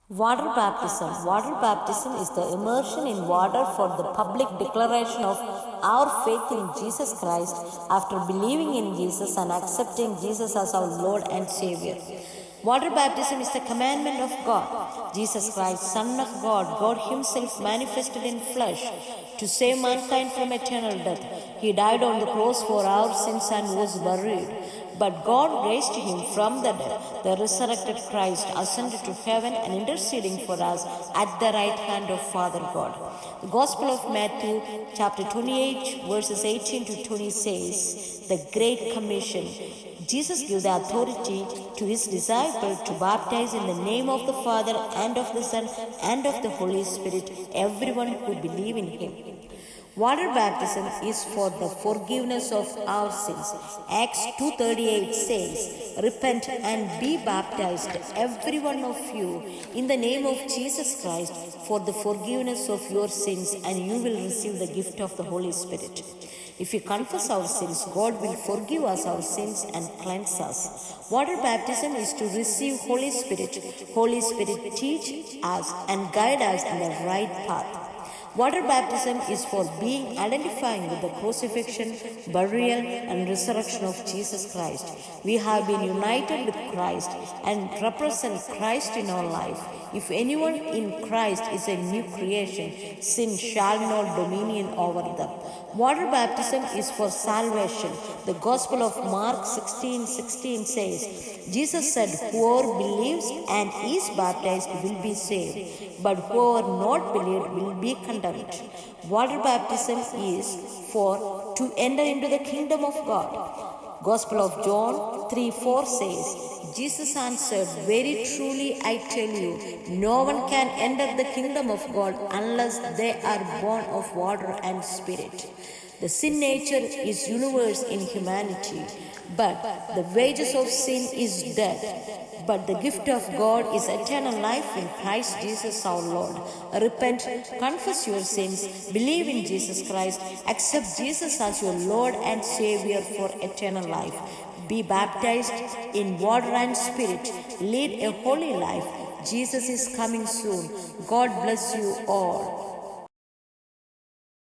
Water baptism. Water baptism is the immersion in water for the public declaration of our faith in Jesus Christ after believing in Jesus and accepting Jesus as our Lord and Savior. Water baptism is the commandment of God. Jesus Christ, Son of God, God Himself manifested in flesh to save mankind from eternal death. He died on the cross for our sins and was buried. But God raised Him from the dead. The resurrected Christ ascended to heaven and interceding for us at the right hand of Father God. The Gospel of Matthew, chapter 28, verses 18 to 20 says, the Great Commission. Jesus gave the authority to His disciples to baptize in the name of the Father and of the Son and of the Holy Spirit, everyone who believes in Him. Water baptism is for the forgiveness of our sins. Acts 2:38 says, repent and be baptized, every one of you, in the name of Jesus Christ, for the forgiveness of your sins, and you will receive the gift of the Holy Spirit. If we confess our sins, God will forgive us our sins and cleanse us. Water baptism is to receive Holy Spirit. Holy Spirit teach us and guide us in the right path. Water baptism is for being identifying with the crucifixion, burial, and resurrection of Jesus Christ. We have been united with Christ and represent Christ in our life. If anyone in Christ is a new creation, sin shall not dominion over them. Water baptism is for salvation. The Gospel of Mark 16:16 says, Jesus said, whoever believes and is baptized will be saved, but whoever not believed will be condemned. Water baptism is for to enter into the kingdom of God. Gospel of John 3:4 says, Jesus answered, very truly I tell you, no one can enter the kingdom of God unless they are born of water and spirit. The sin nature is universal in humanity, but the wages of sin is death. But the gift of God is eternal life in Christ Jesus our Lord. Repent, confess your sins, believe in Jesus Christ, accept Jesus as your Lord and Savior for eternal life. Be baptized in water and spirit. Lead a holy life. Jesus is coming soon. God bless you all.